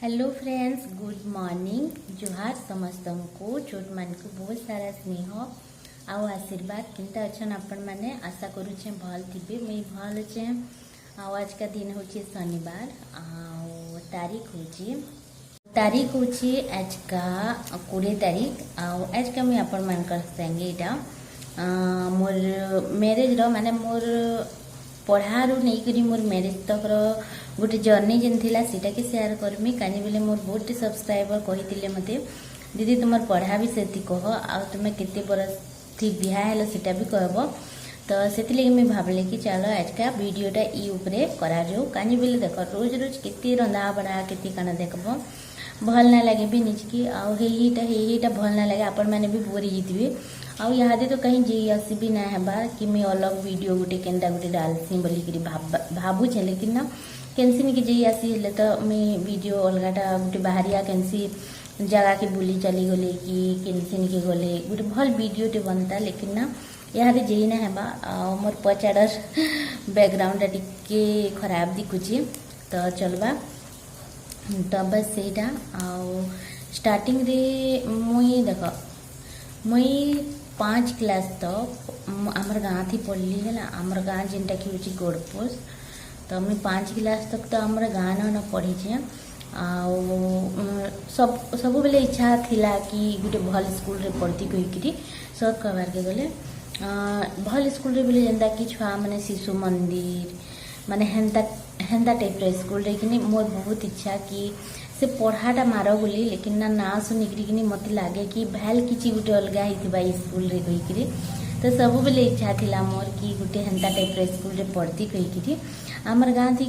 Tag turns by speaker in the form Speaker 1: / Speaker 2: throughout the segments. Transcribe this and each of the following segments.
Speaker 1: Hello friends, good morning. जुहार समस्त को छोट मान को बहुत सारा स्नेह आउ आशीर्वाद केनता अच्छन आपण माने आशा करूचे भल थिबे। मैं भल अच्छे। आज का दिन होचे शनिवार आउ तारीख होचे आज का 20 तारीख। आज का मैं आपण मान कर संगे इटा मोर मैरिज रो माने मोर पढ़ारू नहीं करी मोर मैरिज तक गोटे जर्नी जेन थिला सीटा के शेयर करमी। कानी बेले मोर बहुत सब्सक्राइबर कही मते दीदी तुम पढ़ा भी से कह आ तुम केते बरस थी बिहा हेलो सीटा भी कहब। तो से मैं भावले कि चलो आज का वीडियोटा ई उपरे करा जाऊ। कानी बेले देख रोज रोज केते रंधा बड़ा केते काना देखब भल ना लगे भी निज की आईटा भल ना लगे आपण मैंने भी बोरी जीतबे। आउ यहाँ तो कहीं जी आसी भी ना है कि मैं अलग वीडियो गोटे केनटा गोटे डालसी बोलिकी भावुचे, लेकिन ना कैंसी कि जी आसी हेले तो मैं वीडियो अलगाटा गोटे बाहरिया कैंसी जगह के बुली चली गले कि कैंसी के गले गोटे भल वीडियोटे बनता। लेकिन ना यहाँ जी ना है मोर पचाड़ बैकग्राउंड टिके खराब दिखुची तो चलवा। तो बस सेटा स्टार्टिंग रे मुई देख मुई 5 क्लास तक आमर गाँ थी पढ़ली है। आमर गाँ जेनटा कि हूँ गोड़पोस। तो मुई 5 क्लास तक तो आमर गाँ न पढ़ी सब बेले इच्छा थिला कि गोटे भल स्कूल रे पढ़ती कहीकि सब कहबार के गले भल स्कूल रे बोले जेनता कि छुआ माने शिशु मंदिर माने हेन्ता टाइप रे स्कूल रे कि मोर बहुत इच्छा कि से पढ़ाटा मार बोली। लेकिन ना शुनिकी मत लगे कि भैल किसी गोटे अलग होता स्कूल रे कहीकि तो सब बेले इच्छा थिला मोर कि गोटे हेन्ता टाइप रे स्कूल रे पढ़ती कहीकि आमर गाँ थी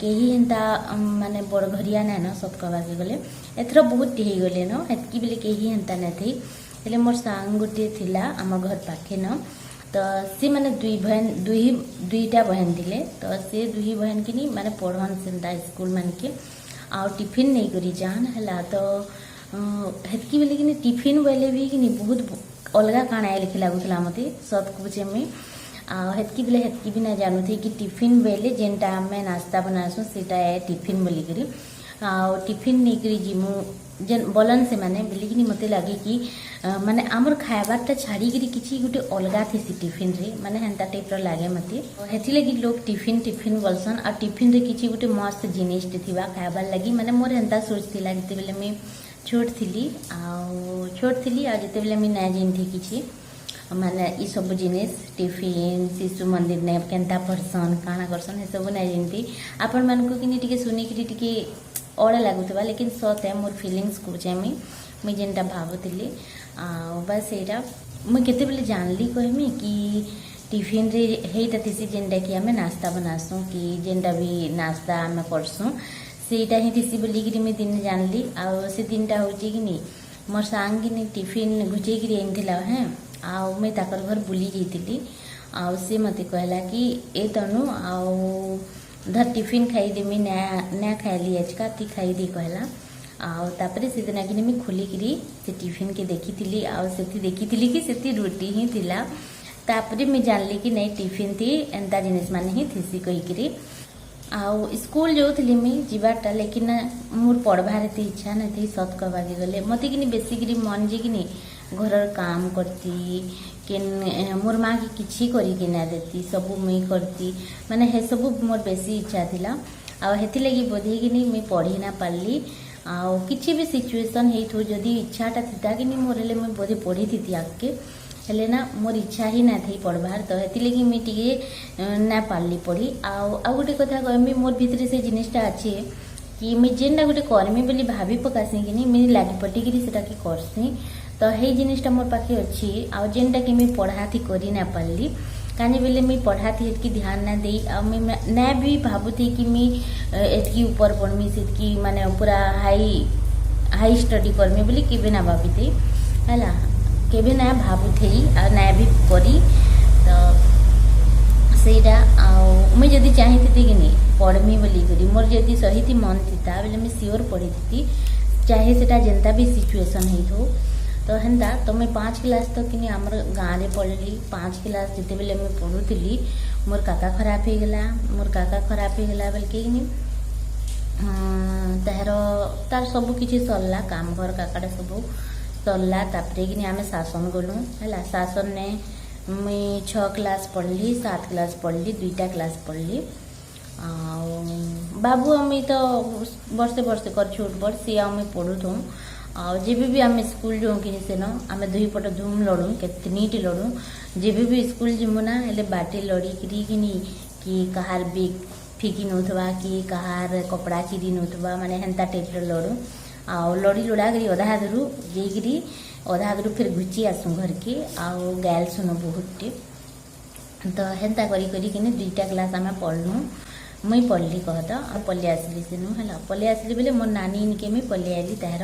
Speaker 1: कहीं हेन्ता माने बड़ घरिया ना न सब कहवा के गले एथर बहुत हो गले न हेतकी बेले कहीं हेन्ता ना थी। हेले मोर सांग गोटे थिला आम घर पाखे न तो सी माने दुईटा बहन थिले। तो से दुई बहन की माने पढ़न सेन्ता स्कूल मान के आ टिफिन नहीं करी जान है। तो हेतकी बेले कि टिफिन बेले भी कि बहुत अलग काଣା लिखे लगुला मते सत कुचे में हेतकी बेले हेतकी भी ना जानू थी कि टिफिन बेले जेनटा आम नास्ता बनासु सीटा है टिफिन बोलिकी टिफिन नहीं करी जीमु जेन बोलन से माने बोले कि मते लगे कि माने आमर खाइबारटा छाड़ी किसी गोटे अलग थी टिफिन रे माने हेन्ता टाइप लगे मते हेथि लगी लोग टिफिन बोलसन। आ टिफिन रे किसी गोटे मस्त जिनिसटे थिबा खाइबार लगी माने मोर हेन्ता सोच थिला जिते बेले मैं छोट थी आ जिते बेले मैं ना जानती किसी माने ई सब जिनिस टिफिन शिशु मंदिर ने केन्ता पढ़सन काଣା करसन ये सब ना जानती। आपण मान को कि टिके सुनिकी टिके अड़ लगुवा। लेकिन सत है मोर फिलिंग्स कहे मुई जेनटा भावुली बस यहाँ मुई केते बेले जानली कहमी कि टिफिन रे हेटा थी जेनटा कि आम नास्ता बनासु कि जेनटा भी नास्ता आम करसु सेटा ही थी बोलिकी मुई दिन जानली। से दिनटा हूँ कि मोर सांग कि टिफिन घुचेक आनी है आउ मैं ताकर घर बुली जाती आउ से मते कहला कि ए तनु आउ धर टिफिन खाईदेमी ना खाइली आज का ती खाईदे कहला आउे से दिन कि मैं खोलिकी से टिफिन के देखी थी देखी कि से रोटी ही थिला। तापरे मैं जानली कि नहीं टिफिन थी एंता जिनिस मान ही थी कहीकि आउ स्कूल जो थी मुई जीवारटा। लेकिन मोर पढ़वार एत इच्छा नहीं थी सत कहवा के गले मत कि बेसिकरी मन जे कि घर काम करती केन मोर माँ की किसी करी ना देती सब मुई करती माने हे सब मोर बेसी इच्छा थिला। हेथि लगी बोधे कि मुई पढ़ी ना पारली आउ किसी भी सिचुएशन हो जदि इच्छाटा था कि मोर हेले मुई बोधे पढ़ी थी आगे हेले ना मोर इच्छा ही ना थी पढ़वार। तो हेथि लगी मुई टिके ना पारली पढ़ी आउ गोटे कथा कहमी मोर भितर से जिनिसटा अच्छे कि मुई जेनटा गोटे करमी बोली भाभी पकासी कि मुई लगी पटिकी सेटा कि करसी। तो हे जिनिसटा मोर पाखे अच्छी आ जेनटा कि मुई पढ़ा थी करी ना पारली कानी बेले मुई पढ़ा थी एतकी ध्यान ना दे ना भी भावुथी कि मुई एतकी ऊपर पढ़मी सेतकी माने पूरा हाई स्टडी करमी बोली केबे ना भाभी थी है केबे ना भावुथी आ ना भी करी। तो सेटा मुई जदि चाहती कि नहीं पढ़मी बोली करी मोर जदि सही थी मन थी बोले मुई सियोर पढ़ी थी चाहे सेटा जेनता भी सिचुएशन हो। तो हेन्ता तो मैं 5 क्लास तक कि आमर गाँव में पढ़ली। 5 क्लास जिते बेले मैं पढ़ुली मोर काका खराब हो गला बोल के तार तार सब किछि सरला काम घर काकाटा सब सरला तापरे कि आमे शासन गलु है शासन ने मुई 6 क्लास पढ़ली 7 क्लास पढ़ली 2टा क्लास पढ़ली बाबू आम तो वर्षे वर्षे कर छोट बड़ सी आम पढ़ुथु जब भी आम स्कूल जाऊँ कि सेन आम दुई पट धूम लड़ू केतनीटी लड़ू जब भी स्कूल जीमु ना हेले बाटे लड़ीकी कि कहार बेग फिकी नौथवा कि कहार कपड़ा चिरी नौथवा माने हेन्ता टाइप लड़ू आउ लड़ी लुड़ा करी अधा धरू जेकरी अधा धरू फिर घुची आसू घर के आउ गाल सुनो बहुत तो हेन्ता करी करी किने 2टा क्लास आम पढ़लु मुई पढ़ली कहत पलि आसली सेनु है पलि आसली बोले मोर नानी इनके मुई पलि आइली तार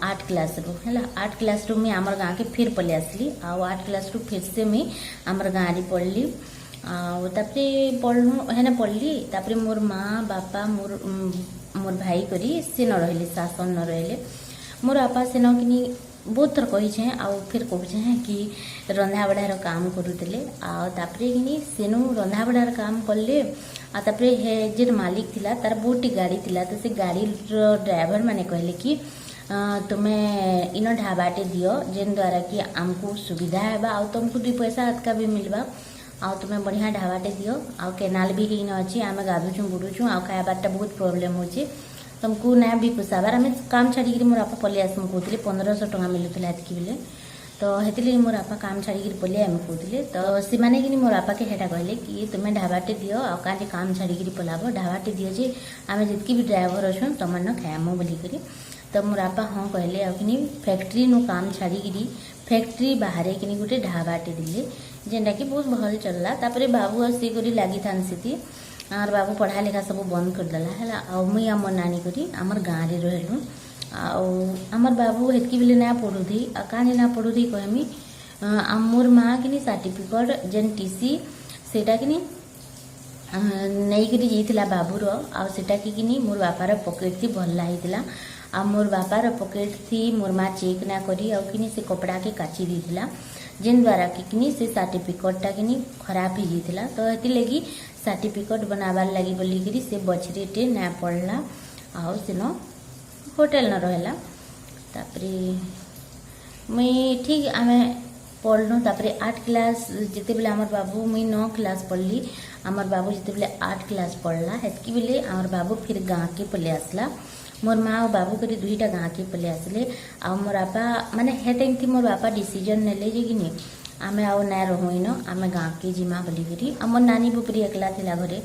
Speaker 1: 8 क्लास रू है 8 क्लास रू मुई आमर गाँव के फिर पलि आसली आउ 8 क्लास रू फिर से मुई आमर गाँव रे पढ़ली तापरे पढ़लु है पढ़ली तापरे मोर माँ बापा मोर भाई करी से न रहिले शासन न रहिले मोर आपा से न कि बहुत थर कही आउ फिर कहे कि रंधा बढ़ार काम करुले आउे कि सेनु रंधा बढ़ार काम कले आतापरे हे जे मालिक थिला तार बहुत गाड़ी थिला तो से गाड़ी ड्राइवर माने कहले कि तुम्हें इन ढाबाटे दियो जेन द्वारा कि आमको सुविधा है आउ तुमको 2 पैसा अटका भी मिलवा आउ तुम्हें बढ़िया ढाबाटे दियो आउ केनाल भी ही न अच्छी आम गाधुचु बुड़ुचु आउ खाइबारटा बहुत प्रोब्लेम होची तुमको ना भी पोसाबार आम काम छाड़ी मोर आपा पलि आसमु कहते 1500 टଙ୍କା मिलूला एतकी बेले तो हेतिले मोर आपा काम छाड़ी पलि आम कहते तो सीमाने कि मोर आपा के हेटा कहले कि तुम्हें ढाबाटे दियो आ काली काम छाड़ी पलाब ढाबाटे दियो जे आम जितकी भी ड्राइवर अच्छन तुमन खाएमु बोलिकी तो मोर आपा हाँ कहले आखिनी फैक्ट्री नु काम छाड़ी फैक्ट्री बाहर कि गोटे ढाबाटे दिले जेनटा कि बहुत भल चलला तापरे बाबू आसी करी लागी थान सीती आर बाबू पढ़ा लिखा सब बंद करदेला है आ मुई आम नानी करी आमर गाँव रे रहलु आमर बाबू हेतकी बेले ना पढ़ुथी आ कानी ना पढ़ुथी कहमी मोर माँ कि सर्टिफिकेट जेन टीसी सेटा कि नहीं करी जाइथिला बाबूर आटा कि मोर बापार पकेट थी भल्ला होता आ मोर बापार पकेट थी मोर माँ चेक ना करी आ कि से कपड़ा के काची देथिला जेन द्वारा कि से सर्टिफिकेटा कि खराब हो जाता तो ये लगी सर्टिफिकेट बनाबार लगी बोलिकी से बछरेटे ना पड़ला आउ सेन होटल न रहला तापरे मुई ठीक आम पढ़लु तापरे 8 क्लास जिते बेले आमर बाबू मुई 9 क्लास पढ़ली आमर बाबू जिते बेले 8 क्लास पढ़ला हेतकी बेले आमर बाबू फिर गाँव के पले आसला मोर माँ और बाबू करी 2टा गाँव के पले आसले आ मोर आपा माने हे टाइम थी मोर बापा डिसीजन नेले जे कि आमे आउ ना रहुइन आमे गाँव के जिमा बोलिकी आमर नानी बुपरी एकला थिला घरे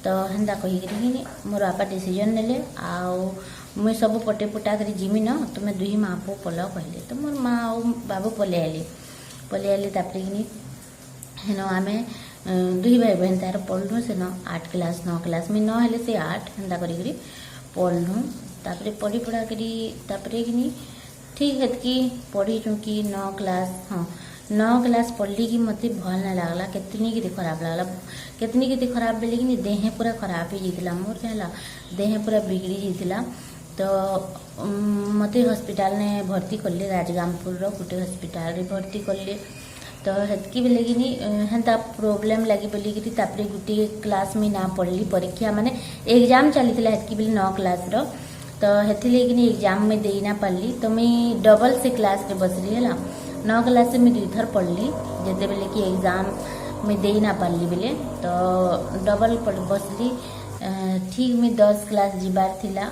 Speaker 1: तो हेन्ता कहीकि मोर बापा डिसीजन नेले आउ मुई सब पटे पुटा करी जिमी न तुम्हें 2 माँ पो पल कहले तो मोर माँ और बाबू पले आइले तापरे कि हेन आमे 2 भाई बहन तार पढ़लु से 8 क्लास 9 क्लास में 9 हेले से 8 हेन्ता करी पढ़लु तापरे पढ़ी पढ़ा करी तापरे कि ठीक हेतकी पढ़ी चुकी 9 क्लास हाँ 9 क्लास पढ़ली कि मत भल ना लगला कितनी के खराब लगला कितनी के खराब बोले कि देह पूरा खराब हो जाता मोर है देह पूरा बिगड़ी जाता तो मत हॉस्पिटल ने भर्ती कले राजगामपुर गोटे हॉस्पिटल रे भर्ती कले तो हेतकी बेले कि हेन्ता प्रोब्लेम लगी बोलिकी तापरे गोटे क्लास में ना पढ़ली परीक्षा माने एग्जाम चली हेतकी बेले 9 क्लास रो तो हेतिले कि एग्जाम में दे ना पारली तो मुई डबल से क्लास रे बसली है 9 क्लास से मुई 2 थर पढ़ली जेते बेले कि एग्जाम में दे ना पारली बेले तो डबल बसली ठीक में 10 क्लास जीबार थिला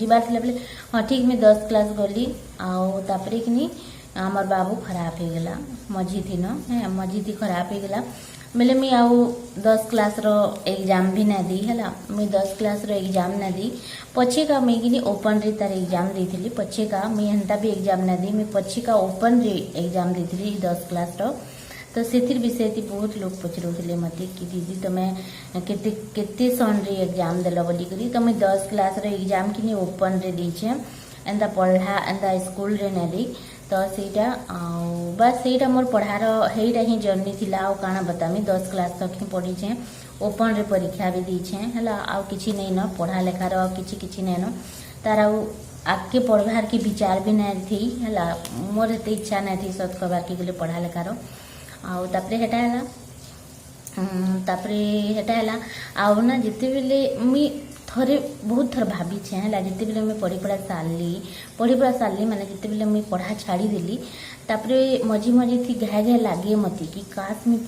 Speaker 1: बेले हाँ ठीक में 10 क्लास गली आउ तापरे कि आमर बाबू खराब हो गला मझी थी न मझी थी खराब हो गला बेले मुई आउ 10 क्लास रो एग्जाम भी ना दी है मुई 10 क्लास रो एग्जाम ना दी पछे का मुई कि ओपन रे तार एग्जाम देथिली पछे का मुई हेन्ता भी एग्जाम ना दी मुई पछे का ओपन रे एग्जाम देथिली 10 क्लास रो तो सेथिर विषय थी बहुत लोग पचरुले मत कि दीदी तुम्हें केते सन रे एग्जाम देल बोलिकी तो मुई 10 क्लास रो एग्जाम कि ओपन रे दीछे एंता पढ़ा एंता स्कूल रे ना दी तो सेटा बस सेटा मोर पढ़ार हेटा ही जर्नी थिला आउ काना बतामी 10 क्लास तक ही पढ़ी ओपन रे परीक्षा भी दीछे है आउ किछि नहीं न पढ़ा लेखार आउ किछि नहीं न तार आउ आगे पढ़वार की विचार भी नहीं थी है मोर एत इच्छा नहीं थी सत कहबार के गले पढ़ा लेखार आउ तापरे हेटा है आउ ना जिते बेले मुई थरे बहुत थर भाभी है जिते बेले मुझे पढ़ी पढ़ा सारली माने जिते बेले मुझे पढ़ा छाड़ी देली तापरे मझी मझी थी घाए घाए लगे मत कि काश मुझे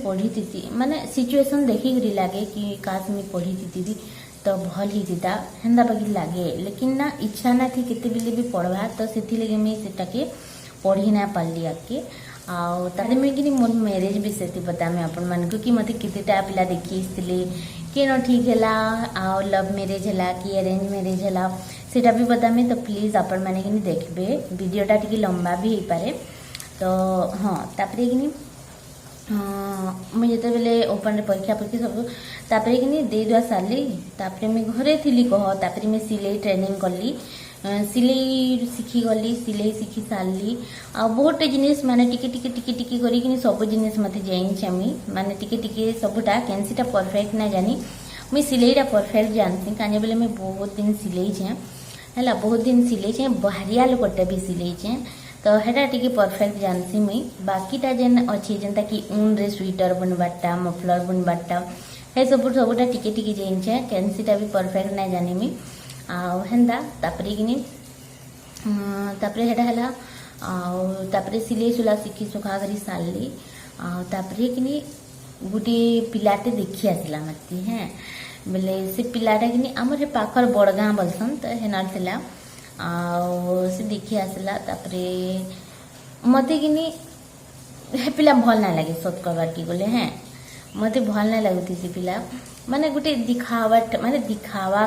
Speaker 1: पढ़ी थी माने सिचुएशन देखिक लगे कि काश मुझे पढ़ी थी तो भल ही था हेन्दा बाकी लगे लेकिन ना इच्छा ना थी केते बेले भी पढ़वा तो से लगे मुझे सेटाके पढ़ी ना पारली आगे आउ ताले मैं कि मोर मैरिज विषय थी बतामे आपण मान को कि मते केतेटा पिला देखी कि न ठीक है आउ लव मैरिज है कि अरेंज मैरिज है सेटा भी बतामे तो प्लीज आपण माने कि देखबे वीडियोटा टिके लंबा भी हो पारे तो हाँ तापरे कि मुझे बेले ओपन परीक्षा सब तापरे कि दे दुआ सारली तापरे मैं घरे थी कह तापरे मैं सिलाई ट्रेनिंग कली सिलाई शिखी गली सिलाई शिखी सारली आ बहुत जिनिस माने टिके टिके टिके टिके करी सब जिनिस मते जाइछे माने टिके टिके सबुटा कैंसीटा परफेक्ट ना जानी मुई सिलाईटा परफेक्ट जानती काने बेले मैं बहुत दिन सिलाई है बहुत दिन सिलाई बाहरिया लोकटा भी सिलाई तो हेटा टिके परफेक्ट जानसी मुई बाकीटा जेन अच्छी जेनता कि ऊन रे स्वेटर बुनबाटा मफलर बुनबाटा हे सबुटा टिके टिके जाइछे कैंसीटा भी परफेक्ट ना जानी मुई आउ हेन्दा तापरे कि तापरे हेटा है आउ तापरे सिलाई सुला शिखी सुखा करी सारली आउ तापरे कि गोटे पिलाटे देखी आसला मत हैं बोले से पिलाटा कि आमर पाखर बड़ गाँ बोलसन तो हेनार थिला आउ से देखी आसला तापरे मते कि हे पिला भल ना लगे सत कहबार की गले हैं मते भल ना लगुती से पिला माने गोटे दिखावा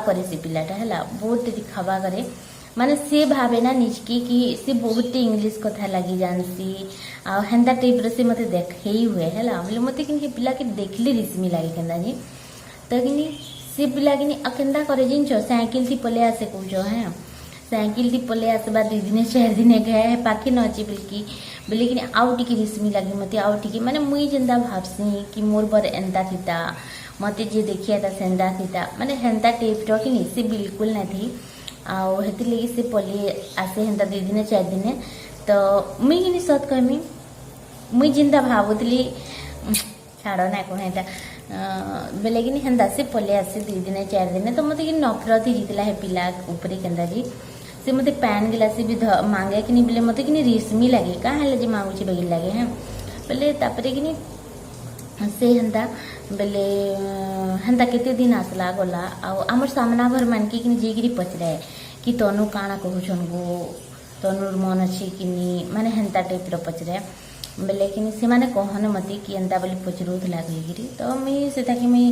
Speaker 1: करे से पिलाटा है बहुत दिखावा करे माने से भावे ना निजकी कि से बहुत इंग्लिश कथा लगी जानसी आ हेन्दा टाइप से मते देखे हुए है बोले मते कि पिला के देखले रिसमी लगे केन्दा जी तो कि से पिला कि केन्दा करे जिन साइकिल थी पले आसे कौच है साइकिल थी पले आसबा 2 दिन 4 दिन गए पाखे न अच्छे बोले कि आउ टिके रिसमी लगे मत आउ टिके माने मुई जेन्दा भावसी कि मोर बर एंता थीता मते जे देखिया था सेंदा थीता माने हेन्ता टाइप रो कि से बिल्कुल ना थी आउ हेति लगी से पले आसे हेन्ता 2 दिन 4 दिन तो मुई कि सत कहमी मुई जिंदा भावुतली छाड़ ना कहता बेले कि हेन्ता से पले आसे 2 दिन 4 दिन तो मते कि नफरत ही जीतला है पिला ऊपर केन्दा जी से मते पैन गिलास भी मांगे कि बोले मते कि रेशमी लगे क्या है जी मांगुचे बगी लगे हैं बोले तापरे कि से हेन्ता बोले हेन्ता केते दिन आसला गला आमर सामना घर मान के जेगिरी पचराए कि तनु काଣା कहूछन गो तनुर मन अच्छे कि माने हेन्ता टाइप रो पचराए बोले कि से माने कहन मते कि एंता बोली पचरूथ लगे तो मुई सेटा कि मुई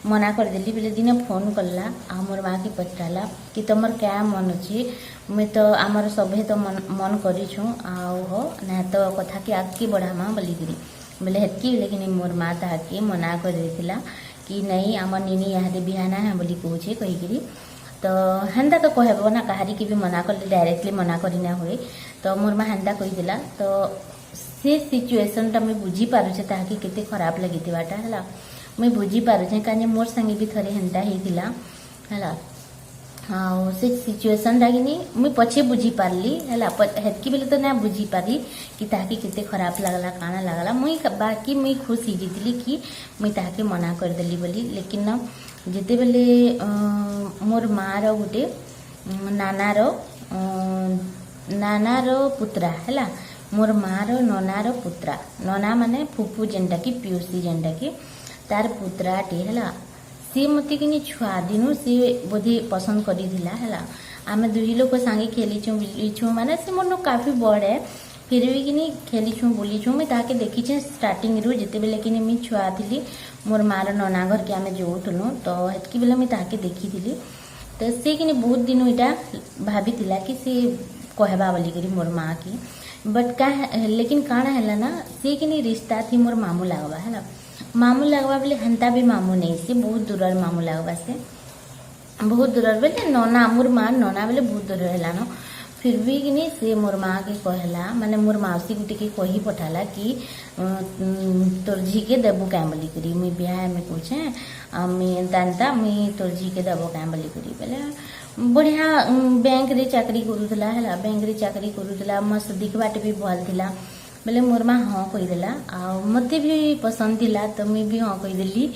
Speaker 1: मना कर देली बोले दिने फोन करला आ मोर माँ की पचराला कि तुमर क्या मन अच्छे मुई तो आमर सभे तो मन करिछु आउ हो ना तो कथा कि आगे बढ़ामा बोलिकी बोले हेतकी लेकिन मोर माँ ताके मना कर देथिला कि नहीं आमर निनी यहाँ बिहाना है बोली कहूचे कहीकि तो हेन्ता तो कहब ना कहारी की भी मना कर डायरेक्टली मना करना हुए तो मोर माँ हेन्ता कहीदेला तो से सिचुएशन टा मुझे बुझी पारुचे ताकि केते खराब लगिथिबाटा है मुझे बुझी पारुचे काजे मोर संगे भी थरे हेन्ता हेतिला है हाँ से सिचुएशन टा कि मुझे पछे बुझी पारली है हेतकी बेले तो ना बुझी पारी कि ताकि केते खराब लगला काना लगला मुई बाकी मुई खुश ही जीतली कि मुई ताके मना कर देली बोली लेकिन ना जिते बेले मोर माँ रो गोटे नानार पुत्रा है मोर माँ रो ननार पुत्रा नना माने फुफू जेनटा कि पियूसी जेनटा कि तार पुत्राटे है सी मत कि छुआ दिनु सी बोधे पसंद करा है आम 2 लोग सांगे खेलीचु बुलीचु माने से मोर काफी बड़ है फिर भी कि खेलीचु बुलीचु मुझे ताके देखी स्टार्टिंग रू जिते बेले कि मुझे छुआ थी मोर माँ नना घर के आम जोतुनु तो हेतकी बेले मुझे ताके देखी थी तो सी कि बहुत दिन इटा भाभी कि सी कहबा बोलिकी मोर माँ की बट का लेकिन काଣା है ना सी कि रिश्ता थी मोर मामू लगवा है मामू लगवा बोले हेन्ता भी मामू नहीं से बहुत दूर मामू लगवा से बहुत दूर बोले नना मोर माँ नना बोले बहुत दूर है न फिर भी कि से मोर माँ के कहला माने मोर मौसी गुटी के कही पठाला कि तोर झी के देबू क्या बोलिकी मुई बिहार में पूछे मुई मुई तोर झी के देबो क्या बोलिकी बोले बढ़िया बैंक रे चाकरी करूला है बैंक रे चाकरी करूला मस्त दिखबाटे भी भल थिला बोले मोर माँ हाँ कहीदेला आ मते भी पसंद थिला तो मुई भी हाँ कहीदेली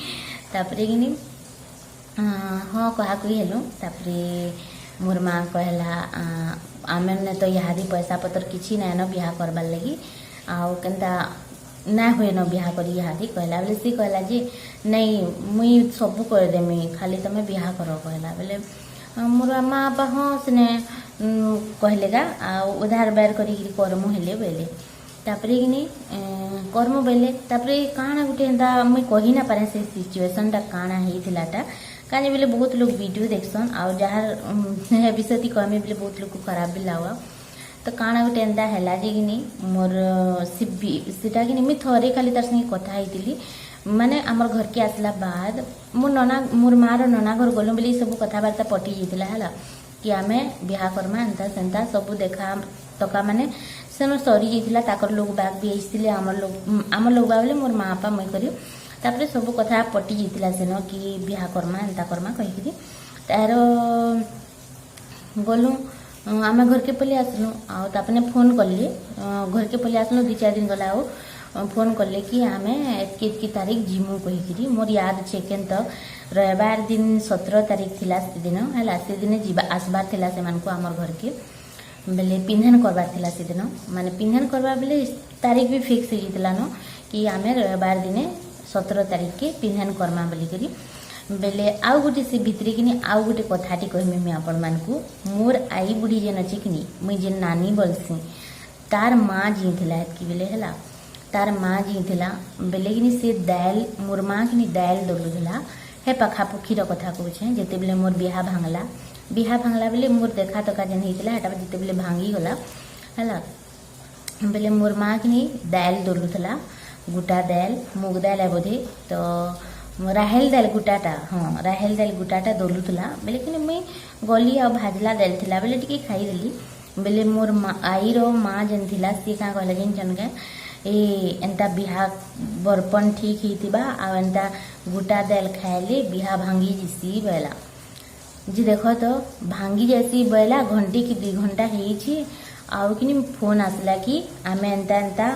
Speaker 1: तापरे कि हाँ कहा कही हेलु तापरे मोर माँ कहला आमे ने तो इहादी पैसा पतर किछि ना न बिहा करबार लगी आउ केनता ना हुए न बिहा करी इहादी कहला बेले सी कहला जे नहीं मुई सब कर देमी खाली तमे बिहा कर कहला बेले मोर माँ बापा हाँ सेने कहलेगा आ उधार बैर करी करमु हेले बेले तापरे कि कर्म बेले तापरे काଣା गुटे एंता मुई कही ना पारे से सिचुएशन टा काଣା हेइथिलाटा काजे बेले बहुत लोग वीडियो देखसन आ जहाँ विषय कहमे बेले बहुत लोग को खराब भी लागवा तो काଣା गुटे एंता हैला जे कि मोर सीटा कि मुई थरे खाली तार संगे कथा हेइतिली माने आमर घर के आसला बाद मोर माँ रो नना घर गलु बेले सब कथबार्ता पटी जाइतिला हला कि आमे बिहा करमा एंता सेंता सब देखा तका माने सेन सरी जाइतिला ताकर लोग बाग भी आइसिले आमर लोग बाबले मोर माँ बापा मुई करी तापरे सब कथा पटी जाइतिला सेन कि बिहा करमा एंता करमा कहिकरी तार गलु आमे घर के पले आसलु आ तापने फोन करले घर के पले आसलु 2-4 दिन गला फोन करले कि आमे की तारीख जिमु कहिकरी मोर याद छे केन तो रविवार दिन 17 तारीख थिला से दिन हला से दिन जीवा आसबार थिला से मानको आमर घर के बेले पिंधन करबार थिला से दिन माने पिंधन करबा बेले तारीख भी फिक्स हो जितला न कि आमे रविवार दिने 17 तारीख के पिंधन करमा बोली करी बेले आउ गुटे से भितरे कि आउ गुटे कथाटी कहमी मैं आपण मानकू मोर आई बुढ़ी जेन अच्छे कि मुई जेन नानी बोलसी तार माँ जी थिला कि बेले हला तार माँ जी थिला बेले कि से दाल मोर माँ कि दाल दलुला हे पाखापुखी कथा कहूँ जिते बेले मोर बिहा भांगला बेले मोर देखा तका जेन होता है जिते बेले भांगी गला है बेले मोर माँ कि दाल दलुला गुटा दाल मुग दाल है बोधे तो राहेल दाल गुटाटा हाँ राहेल दाल गुटाटा दलुला बेले कि मुई गली आ भाजला दाल थिला बेले टिके खाईदेली बेले मोर आई रो माँ जेन थिला सी क्या कहला जेन जनके एंता बिहा बरपन ठीक ही आ एंता गुटा दाल खाइले बिहा भांगी जैसी बेला जी देखो तो भांगी जैसी बेला घंटे की 2 घंटा होइछि आउ कि फोन आसला कि आमे एंता एंता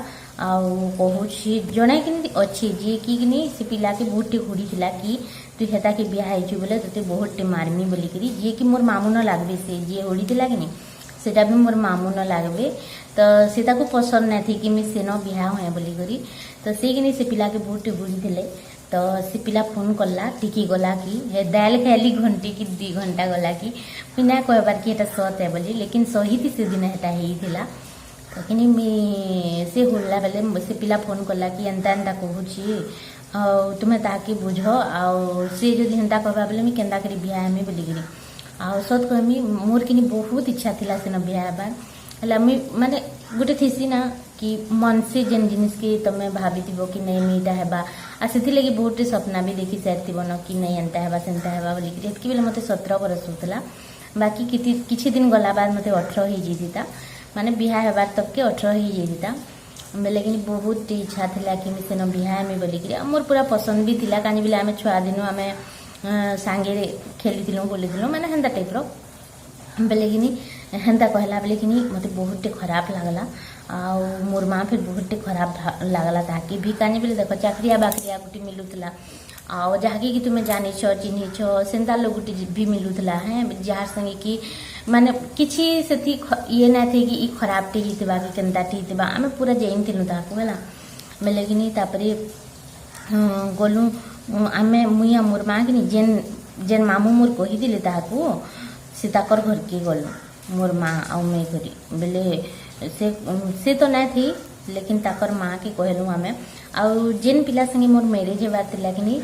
Speaker 1: आउ कहूँ जड़े कि अच्छी जी कि से पिला के बहुत टे हुड़ी थिला कि तू हेता के बिहा होइछु बोले तोते बहुत टे मारमी बोली करी जी कि मोर मामू न लागबे से जी हुड़ी थिला कि सेटा भी मोर मामू न लागबे तो सीता को पसंद नहीं थी कि मैं सेन बिहा हुए बोली करी तो से पिला के बहुत हुड़ी थे तो से पिला फोन कला टिकी गला कि हे दाल खाइली घंटे की 2 घंटा गला कि मुझे ना कहबार कि एटा सत है बोली लेकिन सही थी से दिन हेटा होता तो कि से हुड़ला बेले से पिला फोन कला कि एंता एंता कहूँ तुम्हें ताकि बुझ आउ से जदि हेन्ता कहबा बेले मुझे केन्ता करी बिहा हेमी बोली करी आउ सत कहमी मोर कि बहुत इच्छा थिला सेन बिहा हेबार हला माने गोटे थीसी ना कि मन से जेन जिनिस के तमे भाभी कि नहीं मीटा हेबा आ से लगी बहुत सपना भी देखी सारी न कि नहीं एंता हेबा सेंता हेबा बोली कि बेले मते 17 बरस होता बाकी किछि दिन गला बाद मते 18 हो जाता माने बिहा हेबार तक के 18 हो जाता बेले कि बहुत इच्छा थिला कि सेन बिहा हेमी बोली मोर पूरा पसंद भी थिला कानी बेले आमे छुआ दिन आमे सांगे खेली बोली माने हेन्ता टाइप रो बेले कि हेन्ता कहला बेले कि मते बहुत खराब लगला आ मोर माँ फिर बहुत खराब लगला ताकि भी कानी बेले देख चाकरिया बाकरिया गुटी मिलूला आ जहाँकि कि तुम्हें जानी चिन्ह सेंता लोग गुटी भी मिलूला है जार संगे कि माने किछि से ये ना थे कि खराब टे हितबा कि केनता टे हितबा आमे पूरा जैन थिलु ताकू है बेले कि तापरे गलु आमे मुई मोर माँ कि जेन मामू मोर कही दिले ताकू से ताकर घर के गलु मोर माँ आउ मैं करी बेले से तो नहीं थी लेकिन ताकर माँ के कहलु आमे आउ जेन पिला संगे मोर मैरिज हेबार थिला कि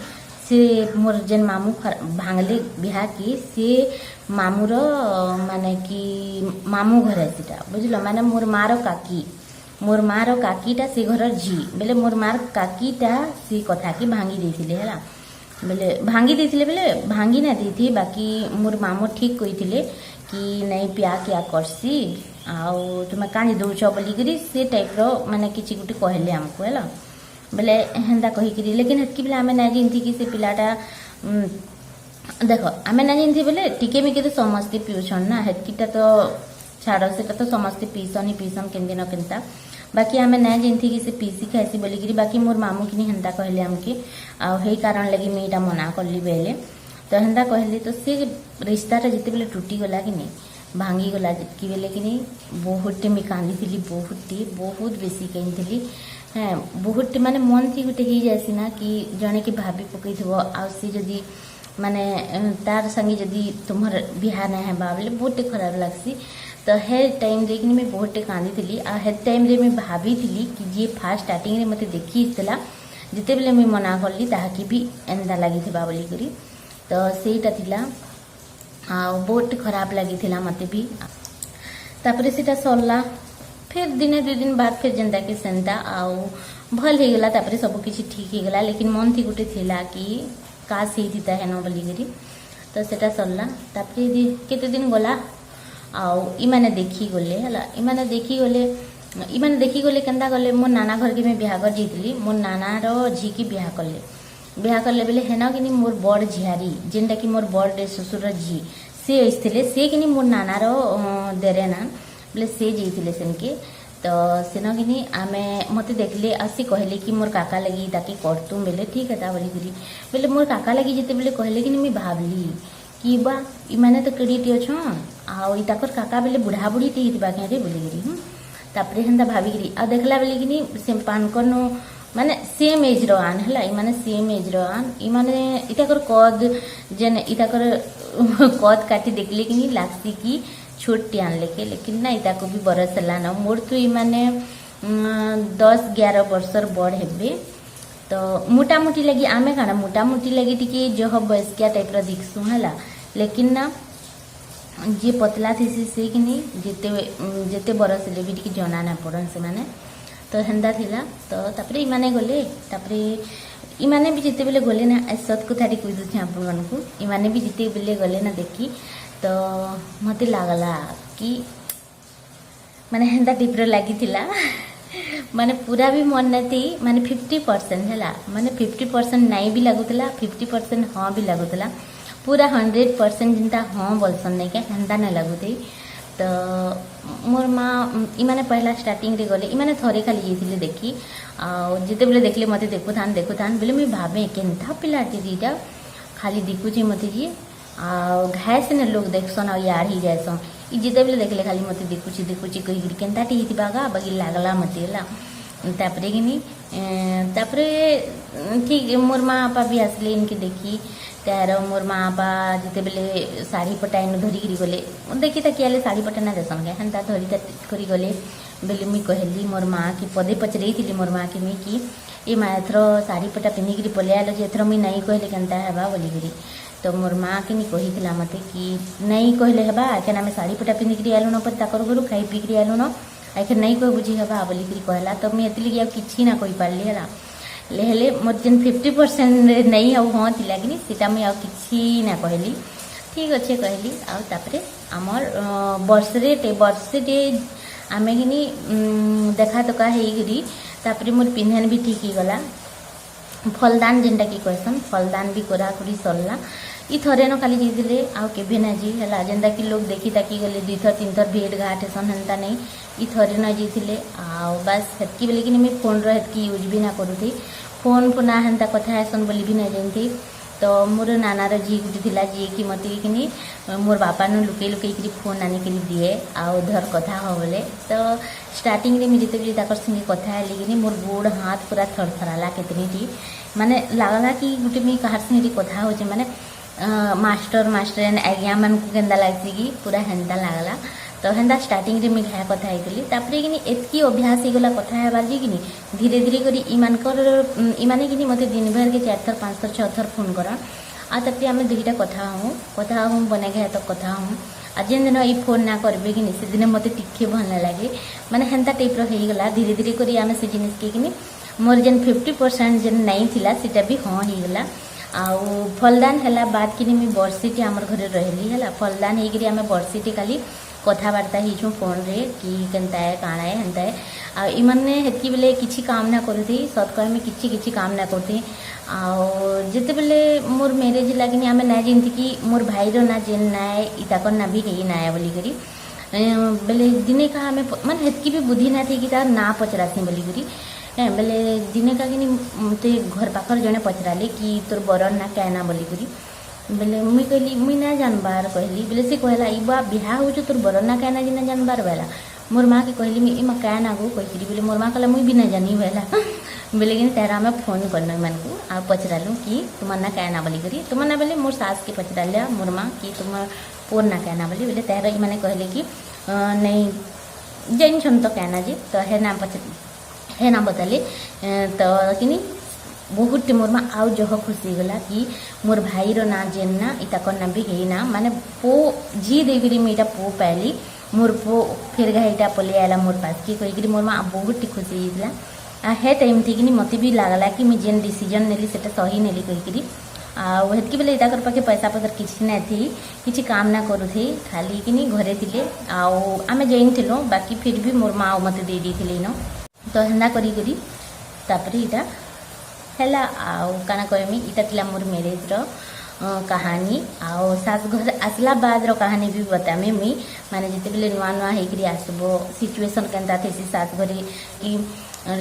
Speaker 1: से मोर जेन मामू भांगले बिहा की से मामूर माने कि मामू घर है सीटा बुझल माने मोर मार काकीटा से घर झी बेले मोर मार काकीटा से कथा कि भांगी देथिले हला बेले भांगी देथिले बेले भांगी ना देथी बाकी मोर मामू ठीक कही कि नहीं पिया क्या करसी आउ तुम्हें कानी दौच बोलिकी से टाइप रो माने किसी गुटे कहले आमको है बेले हेन्ता कहीकि लेकिन हेतकी बेले आमे ना जानती कि से पिलाटा देख आमे ना जानती बेले टिके मिके तो समस्ते पीउछन ना हेतकीटा तो छाड़ सेटा तो समस्ते पीसन ही पीसन केनते न केनता बाकी आमे ना जानती कि से पीसी खाइसी बोलिकी बाकी मोर मामू कि हेन्ता कहले आमके आ कारण लगी मैं इटा मना करली बेले तो हेन्ता कहली तो सी रिश्ताटा जिते बेले टूटी गला कि नहीं भांगी गला कि बेले कि नहीं बहुतटे मुझे कांदी बहुत बेसी कही हाँ बहुत माने मन थी गोटे हो जासी ना कि जड़े कि भाभी पकई सी जदि माने तार संगे जदि तुम्हार बिहा ना है बोले बहुत खराब लगसी। तो हे टाइम रे कि मैं बहुत कांदी थी आ हे टाइम रे मैं भाभी थी कि जी फास्ट स्टार्टिंग रे मते देखी जिते बेले मुझे मना कली ताकि भी एंदा लगी बोलिकी तो सेटा थिला बहुत खराब लगी मते भी। तापर सेटा सरला फिर दिने 2 दिन बाद फिर जेनता कि सेंता आउ भल हो गला तापर सब किसी ठीक हो गला लेकिन मन थी गोटे थिला कि काश होता है न बोलिकी तो सेटा सरला। तापर केते दिन गला आउ इमाने देखी गले हला इमाने देखी गले केनता गले मो नाना घर के मैं बिहाघर जाइली मो नानार झी की बिहा कले बेले हेन कि मोर बड़ झियारी जेनटा कि मोर बड़ ससुर झी सी आसते सी कि मोर नानार देरे ना बोले सी जाइए सेनके तो सेन कि आमे मते देखले आसी कहले कि मोर काका लगी ताकि करतुम बेले ठीक है बोलिकी बोले मोर काका लगी जिते बेले कहले कि मुझे भावली कि बा इमाने तो केड़ीटे अच्छ आउ ताकर काका बेले बुढ़ा बुढ़ी टे होता क्या बोलिकी तापर हेन्ता भाविकी आ देखला बेले कि से पानकर माने सेम एज रो आन है इमाने सेम एज रो आन इमाने इताकर कद जेन इताकर कद काटी देखले कि लागसी कि छोटी आन लेके लेकिन ना इता को भी बरस है ना मोर तो इमाने 10-11 वर्षर बड़ हेबे तो मोटामोटी लगी आमे काना मोटामोटी लगी टी जह बयस्किया टाइप रो दिखसु है लेकिन ना जी पतला थी से कि जिते बरस ले भी टी जना ना पड़न से माने तो हेन्दा थिला तो तापर इमाने गले तापर इमाने भी जिते बेले गले ना सत कथा कही दूसरी आपण को इमाने भी जिते बेले गले ना देखी तो मते लागला कि माने हेन्ता टिप्र लगी थिला माने पूरा भी मन नहीं माने 50% है माने 50% नहीं भी लगुला 50% हाँ भी लगुला पूरा 100% जिनता हाँ बोलसन नहीं क्या हेन्ता नहीं लगुते। तो मोर माँ इमाने पहला स्टार्टिंग रे गले इमाने थरे खाली जाइए देखी जिते बेले देखले मते देखु थान बोले मुझे भावे केन्ता पिलाटी दीटा खाली दिखुचे मते जी घाय से लोग देखसन आ यार ही जाएसन जिते बेले देखले खाली मते देखुची कही केन्ता टी गा बगी लागला मते ला तापरे कि तापरे ठीक मोर माँ आपा भी आसले इनके देखी तार मोर माँ आपा जिते बेले शाढ़ी पटा इन धरिकी गले देखी था किए शाढ़ी पटा ना देसन क्या हेन्ता धरी करी गले बेले मुई कहली मोर माँ की पदे पचरई थी मोर माँ के मुई कि ये माँ एथर शाढ़ी पटा पिंधिकी पलि आल जे एथर मुई नहीं कहले केन्ता हेबा बोलिकी तो मोर माँ के कही मत कि नहीं कहले हेबा आखिर आम शाढ़ी पटा पिंधिकी आलु न ताकर घर खाई पीकरी आलु न आखिर नहीं कह बुझी हेबा बोलिकी कहला तो मुझे एतलिए कि ना कही पार्ली है हेले मोर जेन 50% नहीं आउ हाँ थी कि सीटा मुझे आउ कि ना कहली ठीक अच्छे कहली आउे आमर वर्षे आमे कि देखा तका होगी तापर मोर पिंधन भी ठीक ही गला फलदान जेनटा कि कहसन फलदान भी कराकुरी सरला ई थरे न खाली जाइए आउ केभे ना जी है जेनता कि लोग देखी ताकि गले 2 थर 3 थर भेट घाट हेसन हेन्ता नहीं ई थरे न जाइए आउ बस हेतकी बेले कि मुझे फोन हेतकी यूज भी ना करूथी फोन पुना हेन्ता कथा हेसन बोली भी ना जानती। तो मोर नानार झी गुटी थिला जी कि मत कि मोर बापा न लुके लुके फोन आने के लिए दिए आउ धर कथा हो बोले तो स्टार्टिंग रे मुझे जिते संगे कथा है कि मोर गोड़ हाथ पूरा थरथराला कितनी माने लागला कि गुटे मुझे कहार संगे कथा हो माने मास्टर आज्ञा मान को केन्दा लगसी कि पूरा हेन्ता लागला तो हेन्ता स्टार्टिंग रे मुझे घाया कथा होती तापर कि एतकी अभ्यास हो गला कथा हेबार जी कि धीरे धीरे करी इमाने कि मत दिन भर के 4 थर 5 थर 6 थर फोन कर तापर आम 2टा कथा हूँ बना गया तो कथा हूँ आ जेन दिन ये फोन ना करेंगे कि से दिन मत टिके भल ना लगे माने हेन्ता टाइप रहीगला धीरे धीरे करी आम से जिन के मोर जेन 50% जेन नहीं थिला सीटा भी हाँ होगला आउ फलदान है बाद कि वर्षीटे आमर घरे रहली है फलदान होगी आम वर्षीटे खाली कथबार्ता हो फोन रे कि केन्ता है काଣା है हेन्ता है आ इमाने हेतकी बेले किसी काम ना करूथी सत कहे में किसी काम ना करती जिते बेले मोर मैरेज लगे आम ना जानती कि मोर भाईर ना जेन नाए इताकर ना भी कहीं नाए बोलिकी बेले दिने का आम माने हेतकी भी बुद्धि ना थी कि तार ना पचरासी बोलिकी बेले दिने का कि मत घर पाखर जड़े पचराले कि तोर बर ना क्या ना बोलिकी बोले मुई कहली मुई ना जानबार कहली बोले से कहला ई बा बिहा हो तोर बरना क्या ना जिना जानबार बेला मोर माँ के कहली मुई इमा क्या ना गो कही बोले मोर माँ कहला मुई भी ना जानी बेला बोले कि तेरा मैं फोन करना मन को आ पचरालूँ कि तुम्हारा क्या ना बोली करी तुम ना बोले मोर सास के पचरा लिया मोर माँ कि तुम पोर ना क्या ना बोली बोले तेरा मैंने कहले कि नहीं जैन छन तो कहना जी तो है ना बताले तो कि बहुत मोर माँ आउ जह खुशी गला कि मोर भाई रो ना जेन ना इता करना भी है ना माने पो जी देकरी मैं इटा पो पाली मोर पो फिर गा इटा पले आला मोर पास की कहीकि मोर माँ बहुत खुशी होता हे टाइम थी कि मत भी लगला कि मुझे जेन डिसीजन नेली से सही नेली कहीकि आतकी बेले इटा कर पाके पैसा पतर किसी ना थी किसी काम ना करू थी खाली कि घरे थे आम जाइन थिलो बाकी फिर भी मोर माँ मत दे दी थी न तो हेन्दा करी तापर इटा है आना कहमी इटा थिला मोर मैरेज रो कहानी आउ सास घर आसला बाद रो कहानी भी बतामी मुई माने जिते बेले नुआ नुआ होकर आसबो सिचुएशन केनता थी सास घरे कि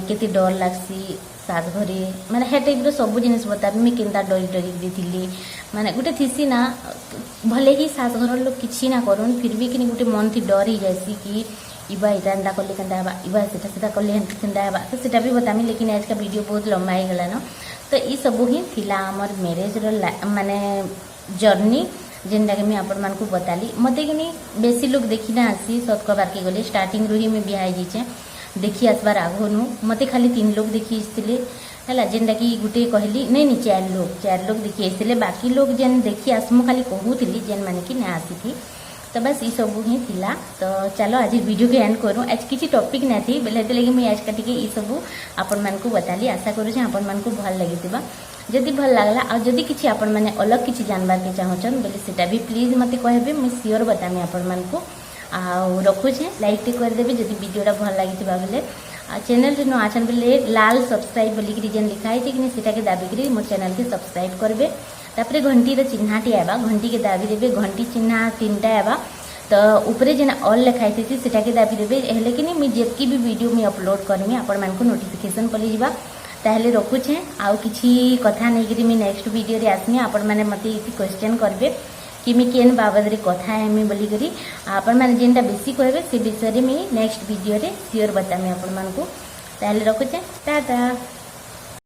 Speaker 1: केते डर लागसी सास घरे माने हे टाइप रो सब जिनिस बताबी मुई केनता डरी डरी थी माने गोटे थीसी ना भले ही सास घर लोग किसी ना करन फिर भी कि गोटे मन थी डर ही जासी कि इबा इटा एंता कले केनता हेबा इबा सेटा कले केनता हेबा तो सेटा भी बतामी लेकिन आज का वीडियो बहुत लंबा हो गला न तो ये सब ही थिला हमर मैरेज रो माने जर्नी जेनटा कि आपण मान को बताली मते कि बेसी लोग देखी ना आसी सत कबार के गले स्टार्टिंग रू ही मैं बिहा जाइए देखी आसबार आगनु मते खाली 3 लोग देखी आसते है जेनटा कि गोटे कहली नहीं 4 लोग देखी आसते बाकी लोग जेन देखी आसमु खाली कहूली जेन माने कि ना आसी थी तो बस ये सब ही थिला तो चलो आज वीडियो के एंड करूँ आज किसी टॉपिक ना थी बेले लगे मुझे आज का टिके ये सब आपण मान को बताली आशा करूँ आपण मान को भल लगी जदि भल लगला और जदि किसी आपण मैंने अलग किसी जानबार के चाहून बोले सेटा भी प्लीज मत कहबे मुझे सियोर बतामी आपण मान को रखुचे लाइक टे करदेवे जदि वीडियोटा भल लगी बोले चैनल रे न आछन बोले लाल सब्सक्राइब बोलिक जेन लिखा है कि सेटा के दाबिक मोर चैनल के सब्सक्राइब करबे तापर घंटीर चिन्हाटी आवा घंटी के दाबी देवे घंटी चिन्हा 3टा आवा तो ऊपर जेना ऑल लिखाई थी सेटा के दाबी देवे हेले कि मुझे जेतकी भी वीडियो मुझे अपलोड करमी आपण मान को नोटिफिकेशन पली जीवा ताहले रखुचे आउ किछि कथा नहीं कि नेक्स्ट वीडियो रे आसमी आपण माने मते क्वेश्चन करबे कि मैं केन बाबद रे कथा हेमी बोली करी आपण माने जेनटा बेसी कहबे से विषय रे मैं नेक्स्ट वीडियो रे श्योर बतामी आपण मान को ताहले रखुचे टाटा।